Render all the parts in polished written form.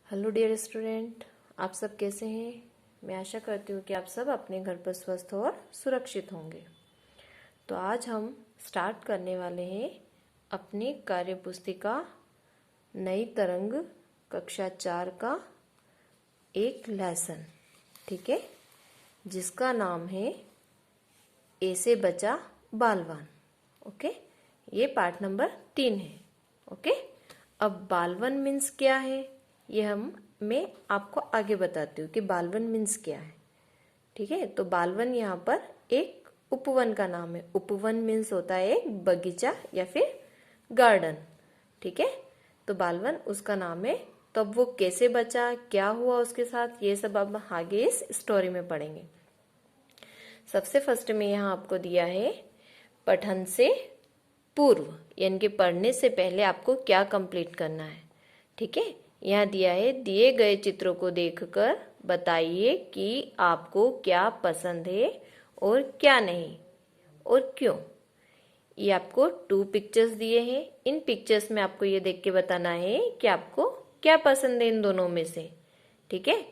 Hello dear student, आप सब कैसे हैं। मैं आशा करती हूँ कि आप सब अपने घर पर स्वस्थ और सुरक्षित होंगे। तो आज हम स्टार्ट करने वाले हैं अपनी कार्य पुस्तिका नई तरंग कक्षा 4 का एक लेसन, ठीक है, जिसका नाम है ऐसे बचा बालवान। ओके, ये पार्ट नंबर 3 है। ओके, अब बालवन मीन्स क्या है ये मैं आपको आगे बताती हूँ कि बालवन मीन्स क्या है। ठीक है, तो बालवन यहाँ पर एक उपवन का नाम है। उपवन मीन्स होता है एक बगीचा या फिर गार्डन। ठीक है, तो बालवन उसका नाम है। तो अब वो कैसे बचा, क्या हुआ उसके साथ, ये सब अब आगे इस स्टोरी में पढ़ेंगे। सबसे फर्स्ट में यहाँ आपको दिया है पठन से पूर्व, यानी कि पढ़ने से पहले आपको क्या कंप्लीट करना है। ठीक है, यहाँ दिया है दिए गए चित्रों को देखकर बताइए कि आपको क्या पसंद है और क्या नहीं और क्यों। ये आपको 2 पिक्चर्स दिए हैं। इन पिक्चर्स में आपको ये देख के बताना है कि आपको क्या पसंद है इन दोनों में से। ठीक है,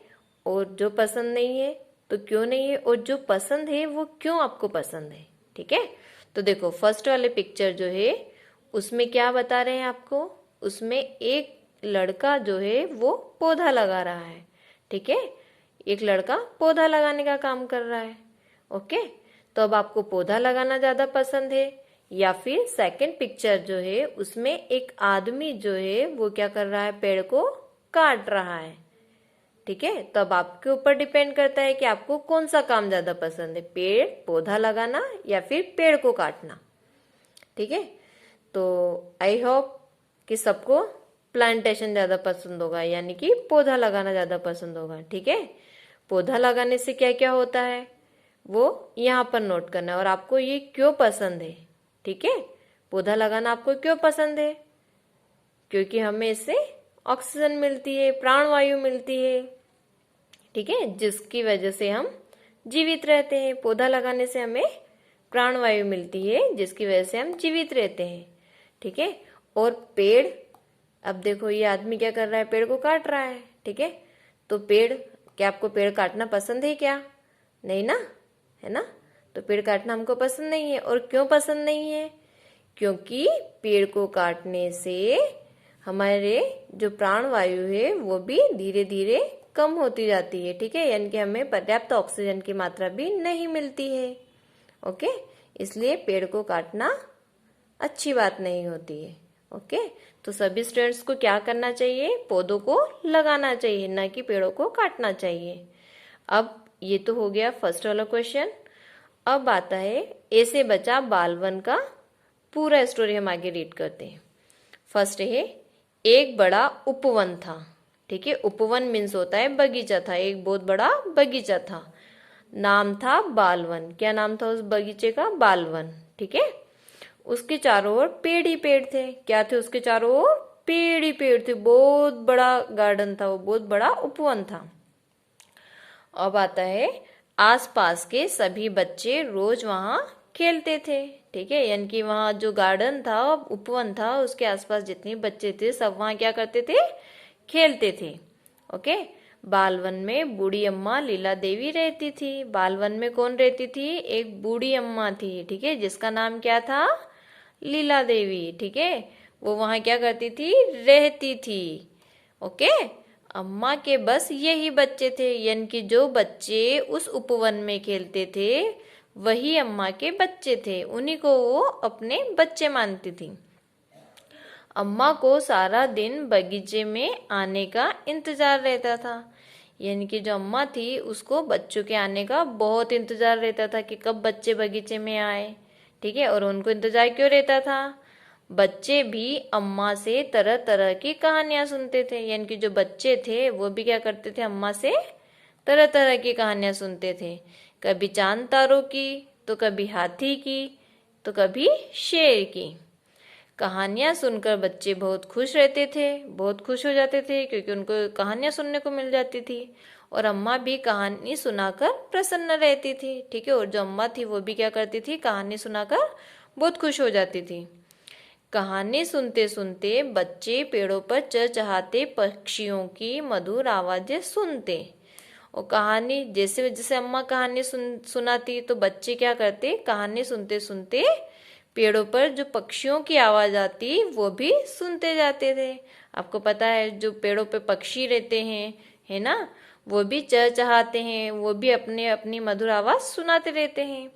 और जो पसंद नहीं है तो क्यों नहीं है, और जो पसंद है वो क्यों आपको पसंद है। ठीक है, तो देखो फर्स्ट वाले पिक्चर जो है उसमें क्या बता रहे हैं आपको, उसमें एक लड़का जो है वो पौधा लगा रहा है। ठीक है, एक लड़का पौधा लगाने का काम कर रहा है। ओके, तो अब आपको पौधा लगाना ज्यादा पसंद है या फिर सेकंड पिक्चर जो है उसमें एक आदमी जो है वो क्या कर रहा है, पेड़ को काट रहा है। ठीक है, तो अब आपके ऊपर डिपेंड करता है कि आपको कौन सा काम ज्यादा पसंद है, पेड़ पौधा लगाना या फिर पेड़ को काटना। ठीक है, तो आई होप कि सबको प्लांटेशन ज्यादा पसंद होगा, यानी कि पौधा लगाना ज्यादा पसंद होगा। ठीक है, पौधा लगाने से क्या क्या होता है वो यहाँ पर नोट करना है, और आपको ये क्यों पसंद है। ठीक है, पौधा लगाना आपको क्यों पसंद है, क्योंकि हमें इससे ऑक्सीजन मिलती है, प्राणवायु मिलती है। ठीक है, जिसकी वजह से हम जीवित रहते हैं। पौधा लगाने से हमें प्राणवायु मिलती है जिसकी वजह से हम जीवित रहते हैं। ठीक है, और पेड़, अब देखो ये आदमी क्या कर रहा है, पेड़ को काट रहा है। ठीक है, तो पेड़, क्या आपको पेड़ काटना पसंद है क्या, नहीं ना, है ना। तो पेड़ काटना हमको पसंद नहीं है। और क्यों पसंद नहीं है, क्योंकि पेड़ को काटने से हमारे जो प्राणवायु है वो भी धीरे धीरे कम होती जाती है। ठीक है, यानी कि हमें पर्याप्त ऑक्सीजन की मात्रा भी नहीं मिलती है। ओके, इसलिए पेड़ को काटना अच्छी बात नहीं होती है। ओके, तो सभी स्टूडेंट्स को क्या करना चाहिए, पौधों को लगाना चाहिए, ना कि पेड़ों को काटना चाहिए। अब ये तो हो गया फर्स्ट वाला क्वेश्चन। अब आता है ऐसे बचा बालवन का पूरा स्टोरी, हम आगे रीड करते हैं। फर्स्ट है एक बड़ा उपवन था। ठीक है, उपवन मीन्स होता है बगीचा था, एक बहुत बड़ा बगीचा था, नाम था बालवन। क्या नाम था उस बगीचे का, बालवन। ठीक है, उसके चारों ओर पेड़ ही पेड़ थे। क्या थे उसके चारों ओर, पेड़ ही पेड़ थे, बहुत बड़ा गार्डन था वो, बहुत बड़ा उपवन था। अब आता है आसपास के सभी बच्चे रोज वहां खेलते थे। ठीक है, यानी कि वहां जो गार्डन था, उपवन था, उसके आसपास जितने बच्चे थे सब वहां क्या करते थे, खेलते थे। ओके, बालवन में बूढ़ी अम्मा लीला देवी रहती थी। बालवन में कौन रहती थी, एक बूढ़ी अम्मा थी। ठीक है, जिसका नाम क्या था, लीला देवी। ठीक है, वो वहां क्या करती थी, रहती थी। ओके, अम्मा के बस यही बच्चे थे, यानी कि जो बच्चे उस उपवन में खेलते थे वही अम्मा के बच्चे थे, उन्हीं को वो अपने बच्चे मानती थी। अम्मा को सारा दिन बगीचे में आने का इंतजार रहता था, यानी कि जो अम्मा थी उसको बच्चों के आने का बहुत इंतजार रहता था कि कब बच्चे बगीचे में आए। ठीक है, और उनको इंतजार क्यों रहता था, बच्चे भी अम्मा से तरह तरह की कहानियां सुनते थे, यानी कि जो बच्चे थे वो भी क्या करते थे, अम्मा से तरह तरह की कहानियां सुनते थे। कभी चांद तारों की, तो कभी हाथी की, तो कभी शेर की। कहानियां सुनकर बच्चे बहुत खुश रहते थे, बहुत खुश हो जाते थे, क्योंकि उनको कहानियां सुनने को मिल जाती थी। और अम्मा भी कहानी सुनाकर प्रसन्न रहती थी। ठीक है, और जो अम्मा थी वो भी क्या करती थी, कहानी सुनाकर बहुत खुश हो जाती थी। कहानी सुनते सुनते बच्चे पेड़ों पर चहचहाते पक्षियों की मधुर आवाजें सुनते। और कहानी जैसे जैसे अम्मा कहानी सुनाती तो बच्चे क्या करते, कहानी सुनते सुनते पेड़ों पर जो पक्षियों की आवाज आती वो भी सुनते जाते थे। आपको पता है जो पेड़ों पे पक्षी रहते हैं, है ना, वो भी चहचहाते हैं, वो भी अपने अपनी मधुर आवाज सुनाते रहते हैं।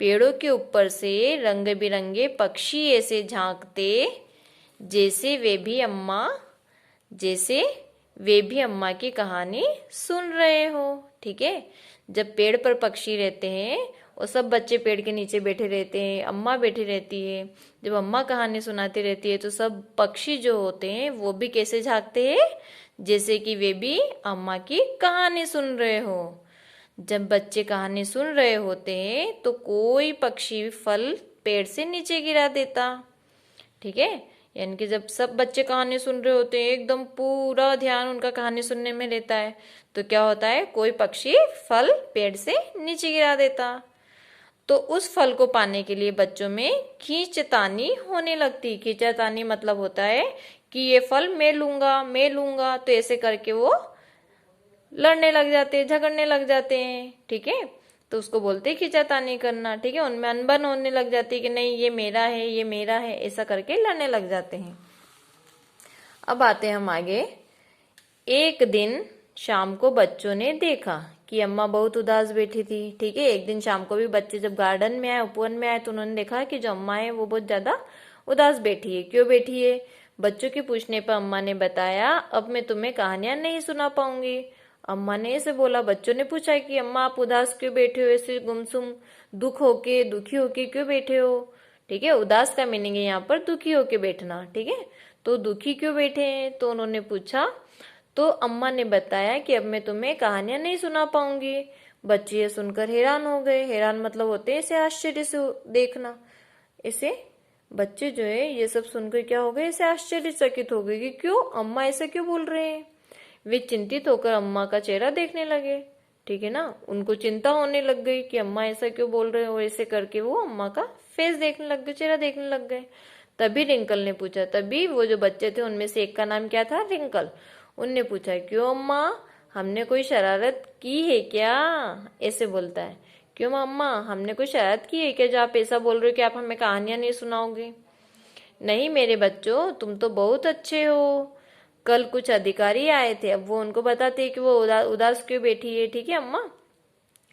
पेड़ों के ऊपर से रंग बिरंगे पक्षी ऐसे झांकते जैसे वे भी अम्मा की कहानी सुन रहे हो। ठीक है, जब पेड़ पर पक्षी रहते हैं और सब बच्चे पेड़ के नीचे बैठे रहते हैं, अम्मा बैठी रहती है, जब अम्मा कहानी सुनाती रहती है तो सब पक्षी जो होते हैं वो भी कैसे झांकते हैं, जैसे कि वे भी अम्मा की कहानी सुन रहे हो। जब बच्चे कहानी सुन रहे होते हैं तो कोई पक्षी फल पेड़ से नीचे गिरा देता। ठीक है, यानी कि जब सब बच्चे कहानी सुन रहे होते हैं, एकदम पूरा ध्यान उनका कहानी सुनने में रहता है, तो क्या होता है, कोई पक्षी फल पेड़ से नीचे गिरा देता। तो उस फल को पाने के लिए बच्चों में खींचतानी होने लगती। खींचतानी मतलब होता है कि ये फल मैं लूंगा, तो ऐसे करके वो लड़ने लग जाते हैं, झगड़ने लग जाते हैं। ठीक है, तो उसको बोलते हैं खींचातानी करना। ठीक है, उनमें अनबन होने लग जाती है कि नहीं ये मेरा है, ऐसा करके लड़ने लग जाते हैं। अब आते हैं हम आगे। एक दिन शाम को बच्चों ने देखा कि अम्मा बहुत उदास बैठी थी। ठीक है, एक दिन शाम को भी बच्चे जब गार्डन में आए, उपवन में आए, तो उन्होंने देखा कि जो अम्मा है वो बहुत ज्यादा उदास बैठी है। क्यों बैठी है? बच्चों के पूछने पर अम्मा ने बताया, अब मैं तुम्हें कहानियां नहीं सुना पाऊंगी। अम्मा ने ऐसे बोला। बच्चों ने पूछा कि अम्मा आप उदास क्यों बैठे हो, ऐसे गुमसुम दुखी होके क्यों बैठे हो? ठीक है, उदास का मीनिंग है यहाँ पर दुखी होके बैठना। ठीक है, तो दुखी क्यों बैठे हैं, तो उन्होंने पूछा। तो अम्मा ने बताया कि अब मैं तुम्हें कहानियां नहीं सुना पाऊंगी। बच्चे ये सुनकर हैरान हो गए। हैरान मतलब होते हैं ऐसे आश्चर्य से देखना। ऐसे बच्चे जो है ये सब सुनकर क्या हो गए, ऐसे आश्चर्यचकित हो गए कि क्यों अम्मा ऐसा क्यों बोल रहे हैं। वे चिंतित होकर अम्मा का चेहरा देखने लगे। ठीक है ना, उनको चिंता होने लग गई कि अम्मा ऐसा क्यों बोल रहे हो। ऐसे करके वो अम्मा का फेस देखने लग गए, चेहरा देखने लग गए। तभी रिंकल ने पूछा, तभी वो जो बच्चे थे उनमें से एक का नाम क्या था, रिंकल। उनने पूछा, क्यों अम्मा, हमने कोई शरारत की है क्या? ऐसे बोलता है, क्यों अम्मा, हमने कोई शरारत की है क्या जो आप ऐसा बोल रहे हो कि आप हमें कहानियां नहीं सुनाओगे? नहीं मेरे बच्चों, तुम तो बहुत अच्छे हो। कल कुछ अधिकारी आए थे, अब वो उनको बताते हैं कि वो उदास क्यों बैठी है। ठीक है अम्मा,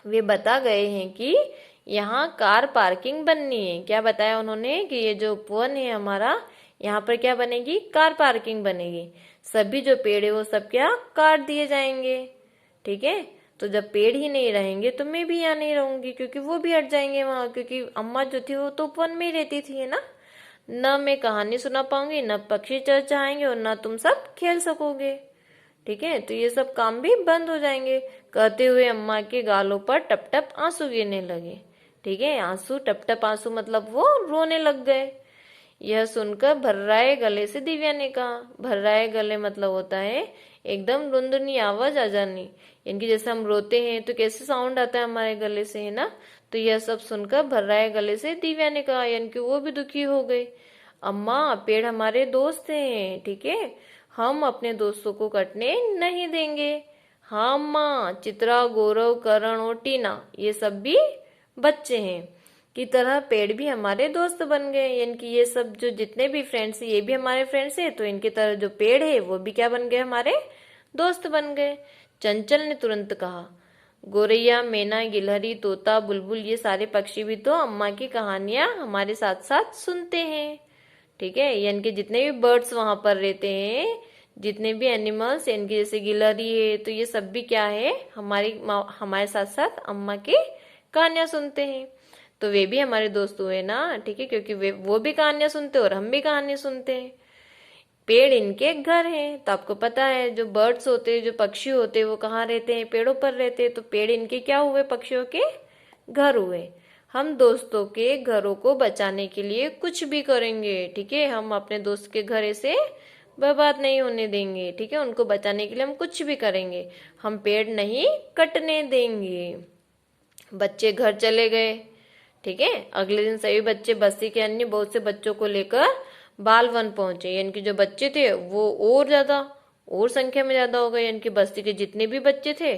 वे बता गए हैं कि यहाँ कार पार्किंग बननी है। क्या बताया उन्होंने कि ये जो उपवन है हमारा, यहाँ पर क्या बनेगी, कार पार्किंग बनेगी। सभी जो पेड़ है वो सब क्या काट दिए जाएंगे। ठीक है, तो जब पेड़ ही नहीं रहेंगे तो मैं भी यहाँ नहीं रहूंगी, क्योंकि वो भी हट जाएंगे वहां, क्योंकि अम्मा जो थी वो तो उपवन में ही रहती थी, है ना। न मैं कहानी सुना पाऊंगी, न पक्षी चहचहाएंगे, और न तुम सब खेल सकोगे। ठीक है, तो ये सब काम भी बंद हो जाएंगे। कहते हुए अम्मा के गालों पर टप टप आंसू गिरने लगे। ठीक है, आंसू टप टप आंसू मतलब वो रोने लग गए। यह सुनकर भर्राए गले से दिव्या ने कहा। भर्राए गले मतलब होता है एकदम रुंधुनी आवाज आ जानी, यानी कि जैसे हम रोते हैं तो कैसे साउंड आता है हमारे गले से, है ना। तो यह सब सुनकर भर्राए गले से दिव्या ने कहा, यानी कि वो भी दुखी हो गई। अम्मा पेड़ हमारे दोस्त हैं, ठीक है, हम अपने दोस्तों को कटने नहीं देंगे। हाँ अम्मा, चित्रा, गौरव, करण और टीना ये सब भी बच्चे हैं की तरह पेड़ भी हमारे दोस्त बन गए। यानी कि ये सब जो जितने भी फ्रेंड्स ये भी हमारे फ्रेंड्स है, तो इनकी तरह जो पेड़ है वो भी क्या बन गए, हमारे दोस्त बन गए। चंचल ने तुरंत कहा, गोरैया, मैना, गिलहरी, तोता, बुलबुल ये सारे पक्षी भी तो अम्मा की कहानियां हमारे साथ साथ सुनते हैं। ठीक है, यानी कि जितने भी बर्ड्स वहां पर रहते हैं, जितने भी एनिमल्स, यानी कि जैसे गिलहरी है, तो ये सब भी क्या है, हमारे साथ साथ अम्मा की कहानियां सुनते हैं। तो वे भी हमारे दोस्त हुए ना। ठीक है, क्योंकि वो भी कहानियां सुनते हैं और हम भी कहानियां सुनते हैं। पेड़ इनके घर हैं, तो आपको पता है जो बर्ड्स होते हैं, जो पक्षी होते हैं, वो कहाँ रहते हैं, पेड़ों पर रहते हैं। तो पेड़ इनके क्या हुए, पक्षियों के घर हुए। हम दोस्तों के घरों को बचाने के लिए कुछ भी करेंगे। ठीक है, हम अपने दोस्त के घर से बर्बाद नहीं होने देंगे। ठीक है, उनको बचाने के लिए हम कुछ भी करेंगे, हम पेड़ नहीं कटने देंगे। बच्चे घर चले गए। ठीक है, अगले दिन सभी बच्चे बस्ती के अन्य बहुत से बच्चों को लेकर बाल वन पहुंचे, यानी कि जो बच्चे थे वो और ज्यादा, और संख्या में ज्यादा हो गए, यानी कि बस्ती के जितने भी बच्चे थे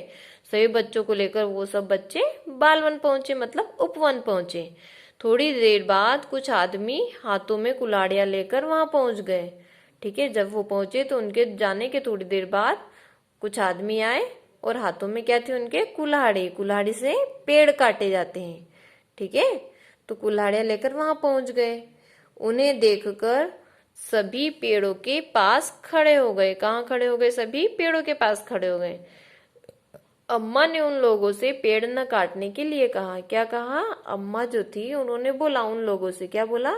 सभी बच्चों को लेकर वो सब बच्चे बाल वन पहुंचे, मतलब उपवन पहुंचे। थोड़ी देर बाद कुछ आदमी हाथों में कुल्हाड़ियां लेकर वहां पहुंच गए। ठीक है, जब वो पहुंचे तो उनके जाने के थोड़ी देर बाद कुछ आदमी आए और हाथों में क्या थे उनके, कुल्हाड़ी। कुल्हाड़ी से पेड़ काटे जाते हैं। ठीक है, तो कुल्हाड़ियां लेकर वहां पहुंच गए। उन्हें देखकर सभी पेड़ों के पास खड़े हो गए। कहाँ खड़े हो गए? सभी पेड़ों के पास खड़े हो गए। अम्मा ने उन लोगों से पेड़ न काटने के लिए कहा। क्या कहा? अम्मा जो थी उन्होंने बोला उन लोगों से, क्या बोला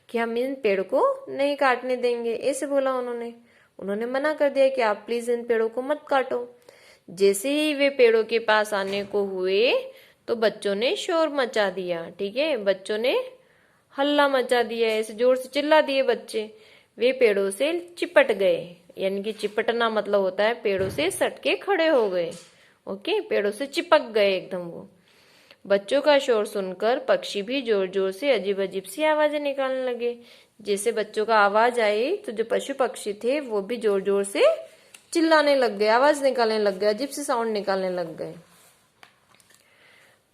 कि हम इन पेड़ को नहीं काटने देंगे, ऐसे बोला उन्होंने। उन्होंने मना कर दिया कि आप प्लीज इन पेड़ों को मत काटो। जैसे ही वे पेड़ों के पास आने को हुए तो बच्चों ने शोर मचा दिया। ठीक है, बच्चों ने हल्ला मचा दिया, ऐसे जोर से चिल्ला दिए बच्चे। वे पेड़ों से चिपट गए, यानी कि चिपटना मतलब होता है पेड़ों से सटके खड़े हो गए। ओके, पेड़ों से चिपक गए एकदम वो। बच्चों का शोर सुनकर पक्षी भी जोर जोर से अजीब अजीब सी आवाजें निकालने लगे। जैसे बच्चों का आवाज आई तो जो पशु पक्षी थे वो भी जोर जोर से चिल्लाने लग गए, आवाज निकालने लग गए, अजीब सी साउंड निकालने लग गए।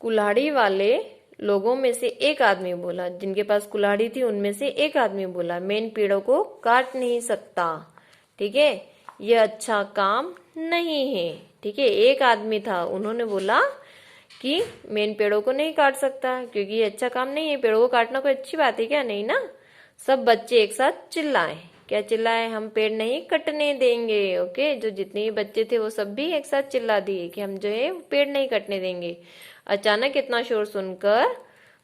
कुल्हाड़ी वाले लोगों में से एक आदमी बोला, जिनके पास कुल्हाड़ी थी उनमें से एक आदमी बोला, मैं इन पेड़ों को काट नहीं सकता। ठीक है, यह अच्छा काम नहीं है। ठीक है, एक आदमी था, उन्होंने बोला कि मैं इन पेड़ों को नहीं काट सकता क्योंकि ये अच्छा काम नहीं है। पेड़ों को काटना कोई अच्छी बात है क्या? नहीं ना। सब बच्चे एक साथ चिल्लाए। क्या चिल्लाए? हम पेड़ नहीं कटने देंगे। ओके, जो जितने भी बच्चे थे वो सब भी एक साथ चिल्ला दिए कि हम जो है पेड़ नहीं कटने देंगे। अचानक इतना शोर सुनकर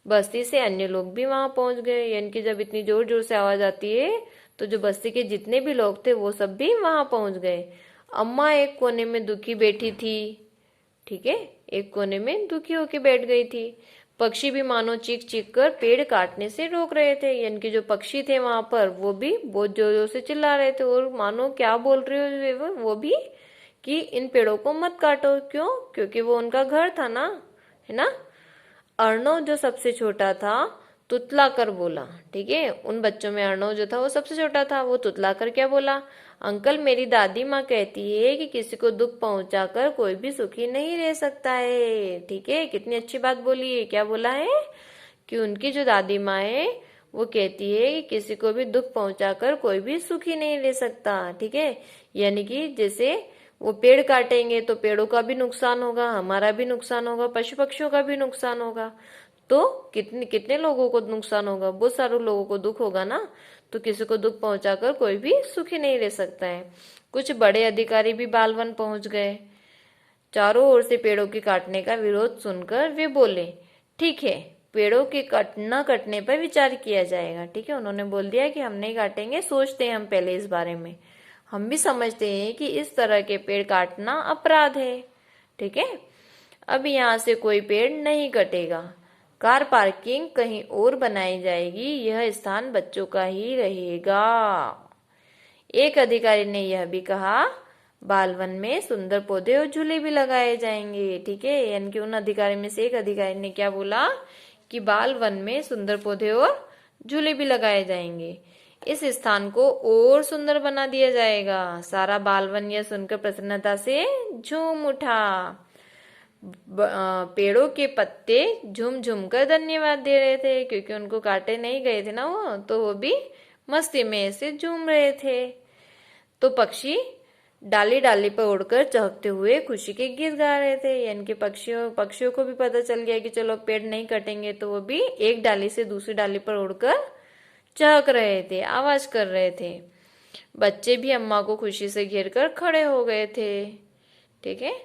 बस्ती से अन्य लोग भी वहां पहुंच गए, यानी कि जब इतनी जोर जोर से आवाज आती है तो जो बस्ती के जितने भी लोग थे वो सब भी वहां पहुंच गए। अम्मा एक कोने में दुखी बैठी थी। ठीक है, एक कोने में दुखी होकर बैठ गई थी। पक्षी भी मानो चीख चीख कर पेड़ काटने से रोक रहे थे, यानी कि जो पक्षी थे वहां पर वो भी बहुत जोर जोर से चिल्ला रहे थे और मानो क्या बोल रहे हो वो भी कि इन पेड़ों को मत काटो। क्यों? क्योंकि वो उनका घर था ना, है ना। अर्णव जो सबसे छोटा था तुतलाकर बोला। ठीक है, उन बच्चों में अर्णव जो था वो सबसे छोटा था। वो तुतलाकर क्या बोला? अंकल, मेरी दादी माँ कहती है कि किसी को दुख पहुंचाकर कोई भी सुखी नहीं रह सकता है। ठीक है, कितनी अच्छी बात बोली है। क्या बोला है? कि उनकी जो दादी माँ है वो कहती है कि किसी को भी दुख पहुंचाकर कोई भी सुखी नहीं रह सकता। ठीक है, यानी कि जैसे वो पेड़ काटेंगे तो पेड़ों का भी नुकसान होगा, हमारा भी नुकसान होगा, पशु पक्षियों का भी नुकसान होगा। तो कितने कितने लोगों को नुकसान होगा? बहुत सारे लोगों को दुख होगा ना। तो किसी को दुख पहुंचाकर कोई भी सुखी नहीं रह सकता है। कुछ बड़े अधिकारी भी बालवन पहुंच गए। चारों ओर से पेड़ों के काटने का विरोध सुनकर वे बोले, ठीक है, पेड़ों के न कटने पर विचार किया जाएगा। ठीक है, उन्होंने बोल दिया कि हम नहीं काटेंगे, सोचते हैं हम पहले इस बारे में। हम भी समझते हैं कि इस तरह के पेड़ काटना अपराध है। ठीक है, अब यहाँ से कोई पेड़ नहीं कटेगा। कार पार्किंग कहीं और बनाई जाएगी, यह स्थान बच्चों का ही रहेगा। एक अधिकारी ने यह भी कहा, बालवन में सुंदर पौधे और झूले भी लगाए जाएंगे। ठीक है, यानी कि उन अधिकारी में से एक अधिकारी ने क्या बोला कि बालवन में सुंदर पौधे और झूले भी लगाए जाएंगे। इस स्थान को और सुंदर बना दिया जाएगा। सारा बालवन यह सुनकर प्रसन्नता से झूम उठा। पेड़ों के पत्ते झूम झूम कर धन्यवाद दे रहे थे, क्योंकि उनको काटे नहीं गए थे ना वो, तो वो भी मस्ती में ऐसे झूम रहे थे। तो पक्षी डाली डाली पर उड़कर चहकते हुए खुशी के गीत गा रहे थे, यानी कि पक्षियों को भी पता चल गया कि चलो पेड़ नहीं कटेंगे, तो वो भी एक डाली से दूसरी डाली पर उड़कर चहक रहे थे, आवाज कर रहे थे। बच्चे भी अम्मा को खुशी से घेर कर खड़े हो गए थे। ठीक है,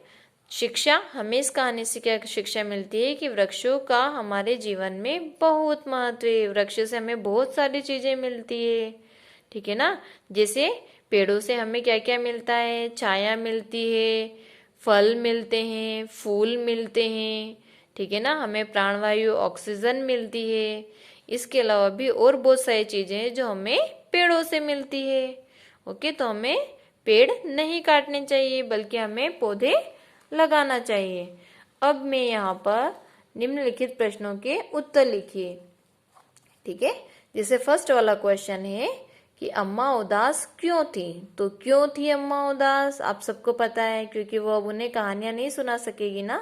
शिक्षा, हमें इस कहानी से क्या शिक्षा मिलती है कि वृक्षों का हमारे जीवन में बहुत महत्व है। वृक्ष से हमें बहुत सारी चीजें मिलती है। ठीक है ना, जैसे पेड़ों से हमें क्या क्या मिलता है? छाया मिलती है, फल मिलते हैं, फूल मिलते हैं। ठीक है ना, हमें प्राणवायु ऑक्सीजन मिलती है। इसके अलावा भी और बहुत सारी चीजें हैं जो हमें पेड़ों से मिलती है। ओके, तो हमें पेड़ नहीं काटने चाहिए बल्कि हमें पौधे लगाना चाहिए। अब मैं यहाँ पर निम्नलिखित प्रश्नों के उत्तर लिखिए। ठीक है, जैसे फर्स्ट वाला क्वेश्चन है कि अम्मा उदास क्यों थी। तो क्यों थी अम्मा उदास, आप सबको पता है, क्योंकि वो अब उन्हें कहानियां नहीं सुना सकेगी ना,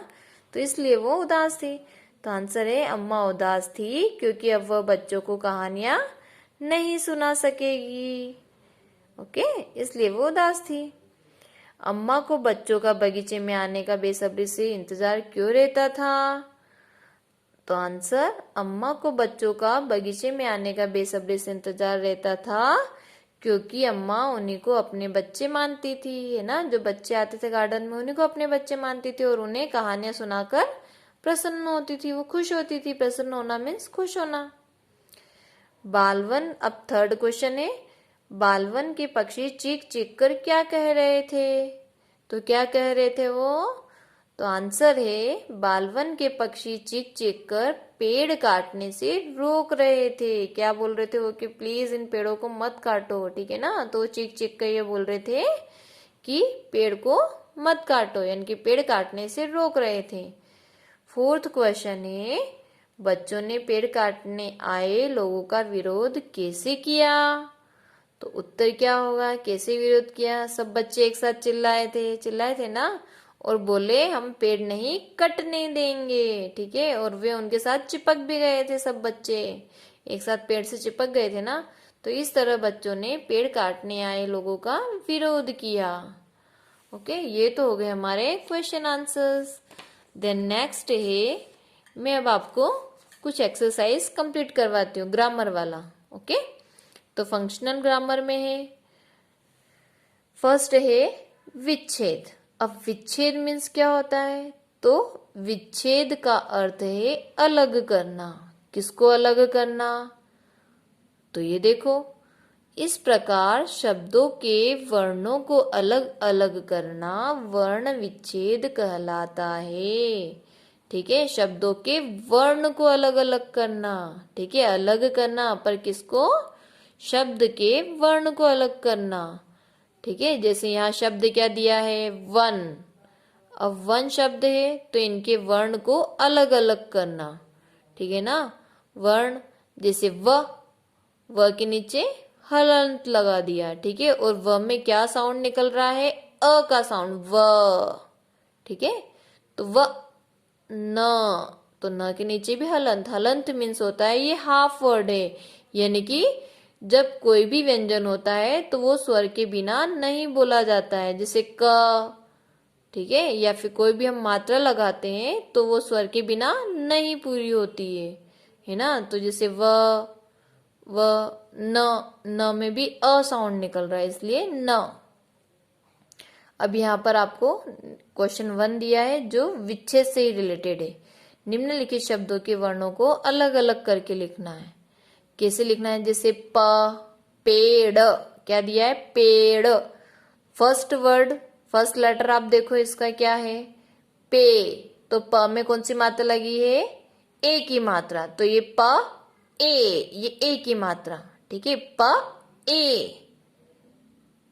तो इसलिए वो उदास थी। तो आंसर है अम्मा उदास थी क्योंकि अब वह बच्चों को कहानियां नहीं सुना सकेगी। ओके, इसलिए वो उदास थी। अम्मा को बच्चों का बगीचे में आने का बेसब्री से इंतजार क्यों रहता था। तो आंसर, अम्मा को बच्चों का बगीचे में आने का बेसब्री से इंतजार रहता था क्योंकि अम्मा उन्हीं को अपने बच्चे मानती थी, है ना। जो बच्चे आते थे गार्डन में उन्हीं को अपने बच्चे मानती थी और उन्हें कहानियां सुनाकर प्रसन्न होती थी, वो खुश होती थी। प्रसन्न होना मीन्स खुश होना। बालवन, अब थर्ड क्वेश्चन है, बालवन के पक्षी चीख चीख कर क्या कह रहे थे। तो क्या कह रहे थे वो। तो आंसर है, बालवन के पक्षी चीख चीख कर पेड़ काटने से रोक रहे थे। क्या बोल रहे थे वो, कि प्लीज इन पेड़ों को मत काटो, ठीक है ना। तो चीख चीख कर ये बोल रहे थे कि पेड़ को मत काटो, यानी कि पेड़ काटने से रोक रहे थे। फोर्थ क्वेश्चन है, बच्चों ने पेड़ काटने आए लोगों का विरोध कैसे किया। तो उत्तर क्या होगा, कैसे विरोध किया। सब बच्चे एक साथ चिल्लाए थे ना, और बोले हम पेड़ नहीं कटने देंगे, ठीक है। और वे उनके साथ चिपक भी गए थे, सब बच्चे एक साथ पेड़ से चिपक गए थे ना। तो इस तरह बच्चों ने पेड़ काटने आए लोगों का विरोध किया। ओके, ये तो हो गए हमारे क्वेश्चन आंसर्स। देन नेक्स्ट है, मैं अब आपको कुछ एक्सरसाइज कंप्लीट करवाती हूँ ग्रामर वाला। ओके, तो फंक्शनल ग्रामर में है, फर्स्ट है विच्छेद। अब विच्छेद मीन्स क्या होता है। तो विच्छेद का अर्थ है अलग करना। किसको अलग करना। तो ये देखो, इस प्रकार शब्दों के वर्णों को अलग अलग करना वर्ण विच्छेद कहलाता है, ठीक है। शब्दों के वर्ण को अलग अलग करना, ठीक है, अलग करना, पर किसको, शब्द के वर्ण को अलग करना, ठीक है। जैसे यहाँ शब्द क्या दिया है, वन। अब वन शब्द है तो इनके वर्ण को अलग अलग करना, ठीक है ना। वर्ण जैसे व के नीचे हलंत लगा दिया, ठीक है। और व में क्या साउंड निकल रहा है, अ का साउंड, व, ठीक है। तो व न, तो न के नीचे भी हलंत। हलंत मीन्स होता है ये हाफ वर्ड है, यानी कि जब कोई भी व्यंजन होता है तो वो स्वर के बिना नहीं बोला जाता है, जैसे क, ठीक है। या फिर कोई भी हम मात्रा लगाते हैं तो वो स्वर के बिना नहीं पूरी होती है ना। तो जैसे व न में भी अ साउंड निकल रहा है, इसलिए न। अब यहाँ पर आपको क्वेश्चन 1 दिया है जो विच्छेद से ही रिलेटेड है। निम्नलिखित शब्दों के वर्णों को अलग अलग करके लिखना है। कैसे लिखना है, जैसे प, पेड़, क्या दिया है, पेड़। फर्स्ट वर्ड, फर्स्ट लेटर आप देखो इसका क्या है, पे। तो प में कौन सी मात्रा लगी है, ए की मात्रा। तो ये प ए, ये ए की मात्रा, ठीक है, प ए।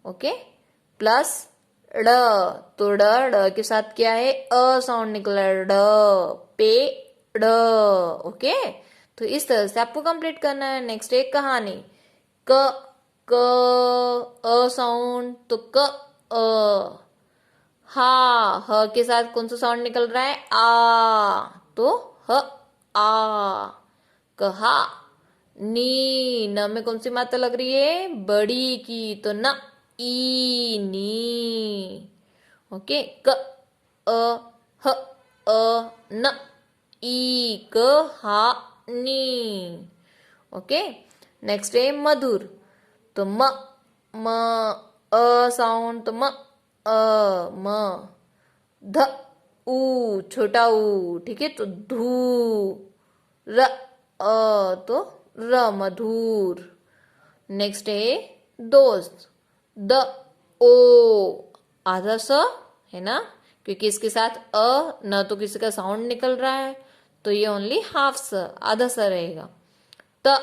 ओके, प्लस ड, तो ड के साथ क्या है, अ साउंड निकला, ड, पे ड। ओके, तो इस तरह से आपको कंप्लीट करना है। नेक्स्ट एक कहानी, क अ साउंड, तो क अ। हा, ह के साथ कौन सा साउंड निकल रहा है, आ, तो ह आ, कहा। नी, न में कौन सी मात्रा लग रही है, बड़ी की, तो न, ई, नी। ओके, क अ ह अ न, ई, क हा नी। ओके, नेक्स्ट है मधुर। तो म अ साउंड, तो म अ, म। ध उ, छोटा उ, ठीक है, तो धू। र तो र, मधुर। नेक्स्ट है दोस्त। द ओ, आधा स है ना, क्योंकि इसके साथ अ न तो किसी का साउंड निकल रहा है, तो ये ओनली हाफ स, आधा स रहेगा। त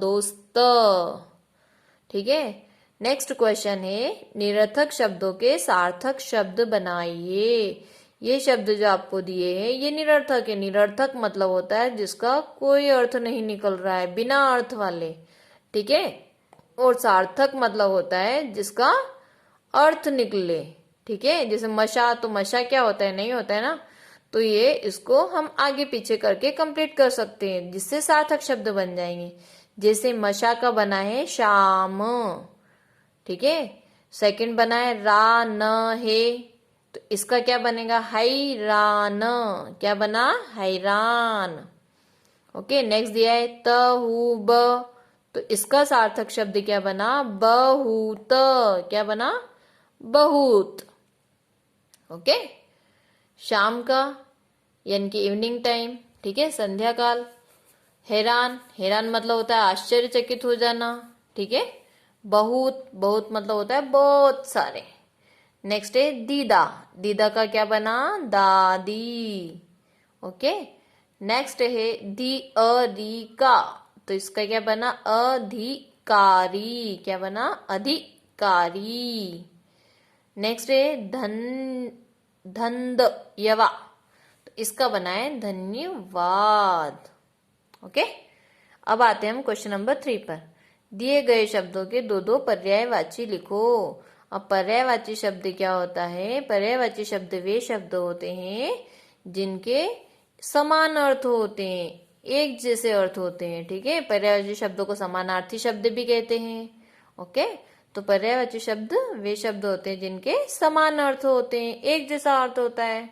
दोस्त, ठीक है। नेक्स्ट क्वेश्चन है, निरर्थक शब्दों के सार्थक शब्द बनाइए। ये शब्द जो आपको दिए हैं ये निरर्थक है। निरर्थक मतलब होता है जिसका कोई अर्थ नहीं निकल रहा है, बिना अर्थ वाले, ठीक है। और सार्थक मतलब होता है जिसका अर्थ निकले। ठीक है, जैसे मशा, तो मशा क्या होता है, नहीं होता है ना, तो ये इसको हम आगे पीछे करके कंप्लीट कर सकते हैं जिससे सार्थक शब्द बन जाएंगे। जैसे मशा का बना है शाम, ठीक है। सेकंड बना है रा न है, तो इसका क्या बनेगा, हैरान। क्या बना, हैरान। ओके, नेक्स्ट दिया है तहु ब, तो इसका सार्थक शब्द क्या बना, बहुत। क्या बना, बहुत। ओके, शाम का यानी कि इवनिंग टाइम, ठीक है, संध्या काल। हैरान, हैरान मतलब होता है आश्चर्यचकित हो जाना, ठीक है। बहुत, बहुत मतलब होता है बहुत सारे। नेक्स्ट है दीदा, दीदा का क्या बना, दादी। ओके, नेक्स्ट है दी अधिका, तो इसका क्या बना, अधिकारी। क्या बना, अधिकारी। नेक्स्ट है धंध यवा, तो इसका बना है धन्यवाद। ओके, अब आते हैं हम क्वेश्चन नंबर 3 पर। दिए गए शब्दों के दो दो पर्यायवाची लिखो। अब पर्यायवाची शब्द क्या होता है, पर्यायवाची शब्द वे शब्द होते हैं जिनके समान अर्थ होते हैं, एक जैसे अर्थ होते हैं। ठीक है, पर्यायवाची शब्दों को समानार्थी शब्द भी कहते हैं। ओके, तो पर्यायवाची शब्द वे शब्द होते हैं जिनके समान अर्थ होते हैं, एक जैसा अर्थ होता है।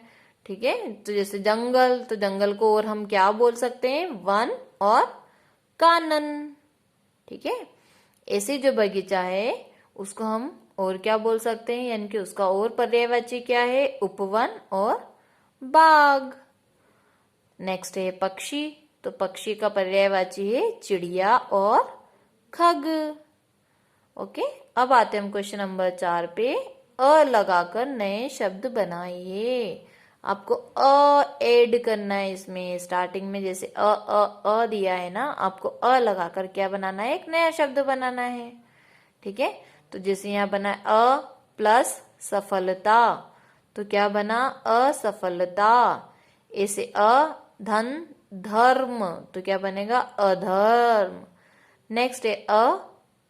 ठीक है, तो जैसे जंगल, तो जंगल को और हम क्या बोल सकते हैं, वन और कानन। ठीक है, ऐसे जो बगीचा है उसको हम और क्या बोल सकते हैं, यानी कि उसका और पर्यायवाची क्या है, उपवन और बाग। नेक्स्ट है पक्षी, तो पक्षी का पर्यायवाची है चिड़िया और खग। ओके, अब आते हैं हम क्वेश्चन नंबर 4 पे। अ लगाकर नए शब्द बनाइए। आपको अ ऐड करना है इसमें स्टार्टिंग में, जैसे अ दिया है ना, आपको अ लगाकर क्या बनाना है, एक नया शब्द बनाना है। ठीक है, तो जैसे यहाँ बना अ प्लस सफलता, तो क्या बना, असफलता। ऐसे धन धर्म, तो क्या बनेगा, अधर्म। नेक्स्ट है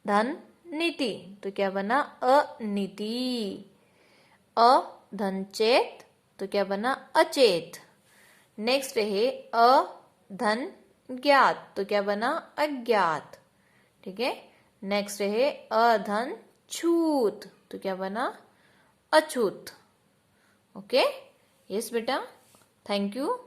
धन नीति, तो क्या बना, अनीति। धन चेत, तो क्या बना, अचेत। नेक्स्ट है धन ज्ञात, तो क्या बना, अज्ञात। ठीक है, नेक्स्ट है अधन छूत, तो क्या बना, अछूत। ओके, यस बेटा, थैंक यू।